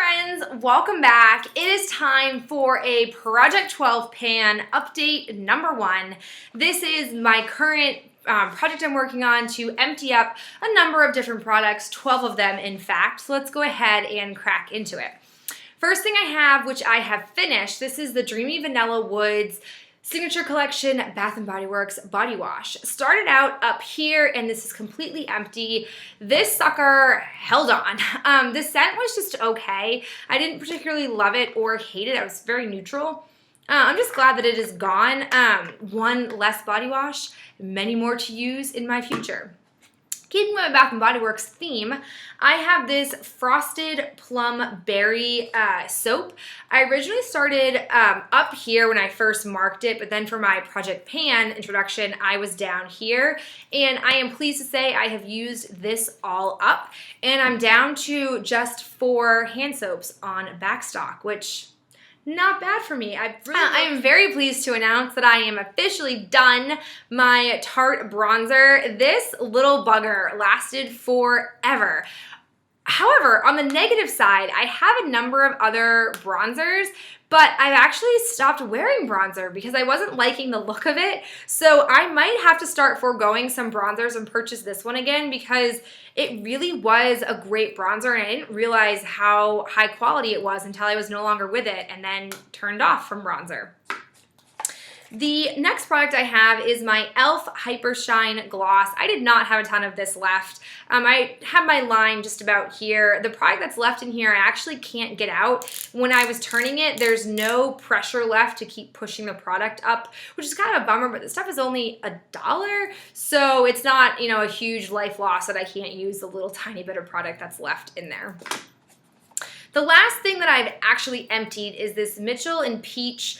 friends, welcome back. It is time for a Project 12 pan update number 1. This is my current project I'm working on to empty up a number of different products, 12 of them in fact. So let's go ahead and crack into it. First thing I have, which I have finished, this is the Dreamy Vanilla Woods Signature Collection Bath & Body Works Body Wash. Started out up here and this is completely empty. This sucker held on. The scent was just okay. I didn't particularly love it or hate it. I was very neutral. I'm just glad that it is gone. One less body wash, many more to use in my future. Keeping with my Bath & Body Works theme, I have this Frosted Plum Berry soap. I originally started up here when I first marked it, but then for my Project Pan introduction, I was down here. And I am pleased to say I have used this all up, and I'm down to just 4 hand soaps on backstock, which not bad for me. I am very pleased to announce that I am officially done my Tarte bronzer. This little bugger lasted forever. However, on the negative side, I have a number of other bronzers, but I've actually stopped wearing bronzer because I wasn't liking the look of it. So I might have to start foregoing some bronzers and purchase this one again because it really was a great bronzer and I didn't realize how high quality it was until I was no longer with it and then turned off from bronzer. The next product I have is my E.L.P Hyper Shine Gloss. I did not have a ton of this left. I have my line just about here. The product that's left in here I actually can't get out. When I was turning it, there's no pressure left to keep pushing the product up, which is kind of a bummer, but this stuff is only $1, so it's not, a huge life loss that I can't use the little tiny bit of product that's left in there. The last thing that I've actually emptied is this Mitchell & Peach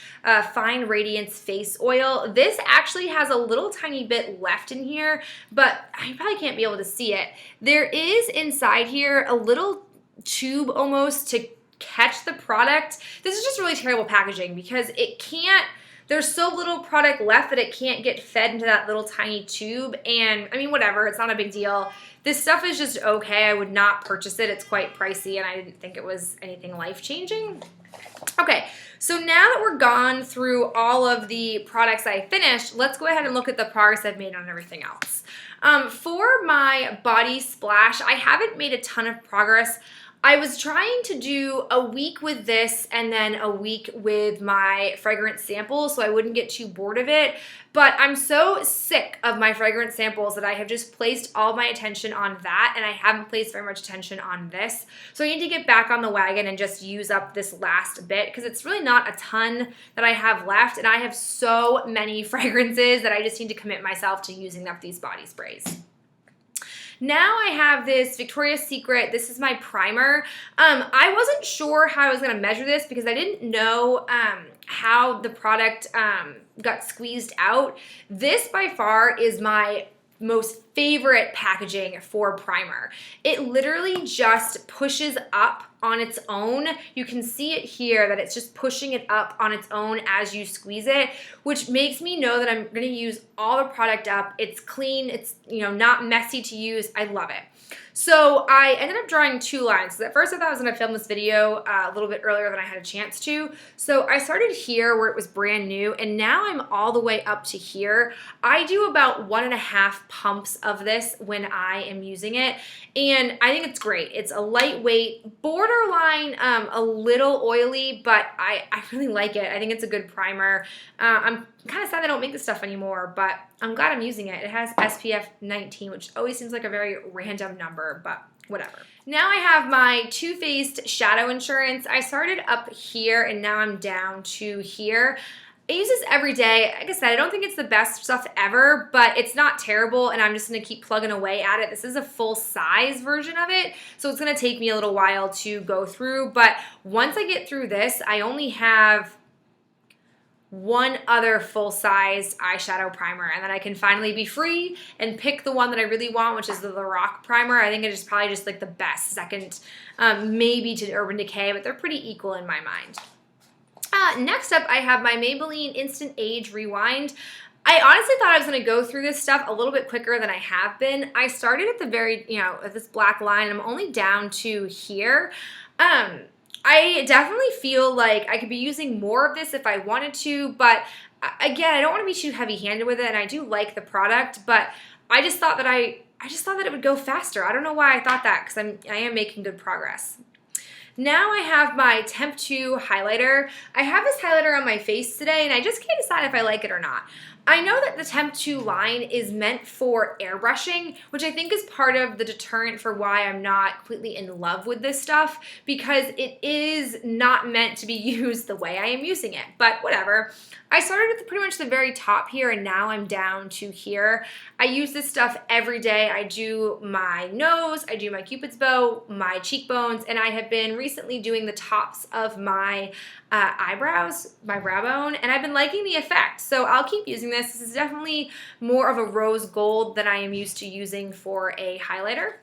Fine Radiance Face Oil. This actually has a little tiny bit left in here, but I probably can't be able to see it. There is inside here a little tube almost to catch the product. This is just really terrible packaging because there's so little product left that it can't get fed into that little tiny tube, and I mean, whatever, it's not a big deal. This stuff is just okay. I would not purchase it. It's quite pricey, and I didn't think it was anything life-changing. Okay, so now that we're gone through all of the products I finished, let's go ahead and look at the progress I've made on everything else. For my body splash, I haven't made a ton of progress. I was trying to do a week with this and then a week with my fragrance samples so I wouldn't get too bored of it, but I'm so sick of my fragrance samples that I have just placed all my attention on that and I haven't placed very much attention on this. So I need to get back on the wagon and just use up this last bit because it's really not a ton that I have left, and I have so many fragrances that I just need to commit myself to using up these body sprays. Now I have this Victoria's Secret, this is my primer. I wasn't sure how I was gonna measure this because I didn't know how the product got squeezed out. This by far is my most favorite packaging for primer. It literally just pushes up on its own. You can see it here that it's just pushing it up on its own as you squeeze it, which makes me know that I'm gonna use all the product up. It's clean, it's not messy to use. I love it. So I ended up drawing 2 lines. So at first I thought I was gonna film this video a little bit earlier than I had a chance to. So I started here where it was brand new, and now I'm all the way up to here. I do about 1.5 pumps of this when I am using it, and I think it's great. It's a lightweight, borderline a little oily, but I really like it. I think it's a good primer. I'm kind of sad they don't make this stuff anymore, but I'm glad I'm using it. It has SPF 19, which always seems like a very random number, but whatever. Now I have my Too Faced Shadow Insurance. I started up here and now I'm down to here. I use this every day. Like I said, I don't think it's the best stuff ever, but it's not terrible, and I'm just gonna keep plugging away at it. This is a full size version of it, so it's gonna take me a little while to go through, but once I get through this, I only have one other full-size eyeshadow primer, and then I can finally be free and pick the one that I really want, which is the Rock primer. I think it is probably just like the best second, maybe to Urban Decay, but they're pretty equal in my mind. Next up, I have my Maybelline Instant Age Rewind. I honestly thought I was going to go through this stuff a little bit quicker than I have been. I started at the very, at this black line, and I'm only down to here. I definitely feel like I could be using more of this if I wanted to, but again, I don't want to be too heavy-handed with it, and I do like the product, but I just thought that it would go faster. I don't know why I thought that, because I am making good progress. Now I have my Temptu Highlighter. I have this highlighter on my face today, and I just can't decide if I like it or not. I know that the Temptu line is meant for airbrushing, which I think is part of the deterrent for why I'm not completely in love with this stuff, because it is not meant to be used the way I am using it, but whatever. I started at pretty much the very top here, and now I'm down to here. I use this stuff every day. I do my nose, I do my cupid's bow, my cheekbones, and I have been recently doing the tops of my eyebrows, my brow bone, and I've been liking the effect. So I'll keep using this. This is definitely more of a rose gold than I am used to using for a highlighter.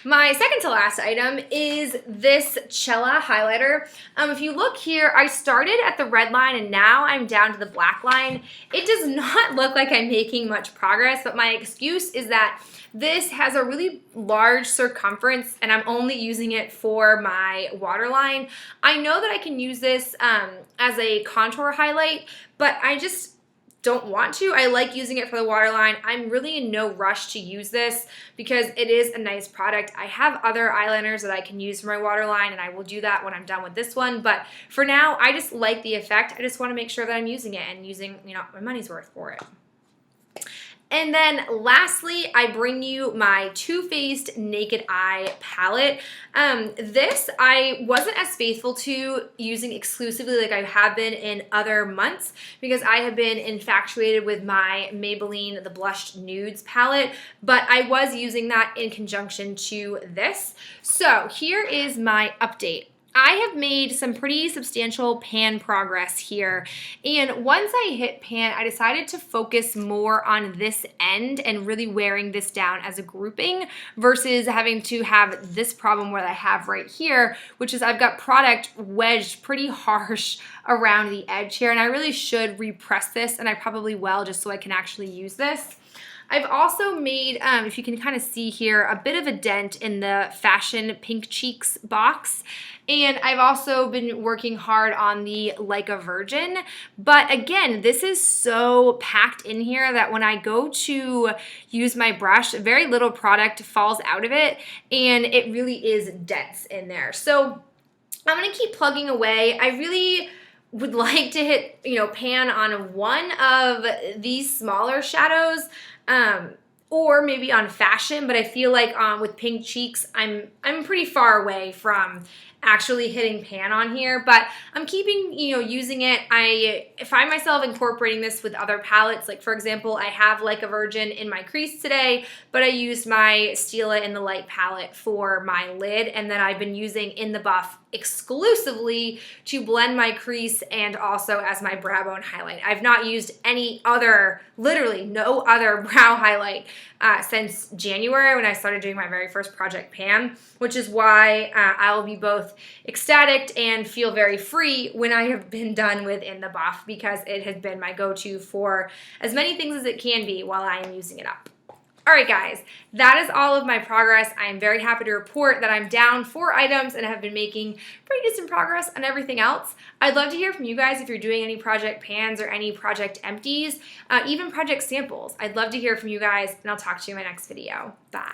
My second to last item is this Chella Highlighter. If you look here, I started at the red line and now I'm down to the black line. It does not look like I'm making much progress, but my excuse is that this has a really large circumference and I'm only using it for my waterline. I know that I can use this as a contour highlight, but I just don't want to. I like using it for the waterline. I'm really in no rush to use this because it is a nice product. I have other eyeliners that I can use for my waterline, and I will do that when I'm done with this one. But for now, I just like the effect. I just want to make sure that I'm using it and using, my money's worth for it. And then lastly, I bring you my Too Faced Naked Eye palette. This I wasn't as faithful to using exclusively like I have been in other months because I have been infatuated with my Maybelline The Blushed Nudes palette, but I was using that in conjunction to this. So here is my update. I have made some pretty substantial pan progress here, and once I hit pan, I decided to focus more on this end and really wearing this down as a grouping versus having to have this problem where I have right here, which is I've got product wedged pretty harsh around the edge here, and I really should repress this, and I probably will just so I can actually use this. I've also made, if you can kind of see here, a bit of a dent in the Fashion Pink Cheeks box. And I've also been working hard on the Like a Virgin. But again, this is so packed in here that when I go to use my brush, very little product falls out of it. And it really is dense in there. So I'm going to keep plugging away. I really would like to hit, pan on one of these smaller shadows, or maybe on Fashion, but I feel like with Pink Cheeks, I'm pretty far away from actually hitting pan on here, but I'm keeping, using it. I find myself incorporating this with other palettes. Like for example, I have Like a Virgin in my crease today, but I used my Stila in the Light palette for my lid, and then I've been using In the Buff exclusively to blend my crease and also as my brow bone highlight. I've not used any other, literally no other brow highlight since January when I started doing my very first project pan, which is why I will be both ecstatic and feel very free when I have been done with In the Buff, because it has been my go-to for as many things as it can be while I am using it up. All right, guys, that is all of my progress. I am very happy to report that I'm down 4 items and have been making pretty decent progress on everything else. I'd love to hear from you guys if you're doing any project pans or any project empties, even project samples. I'd love to hear from you guys, and I'll talk to you in my next video. Bye.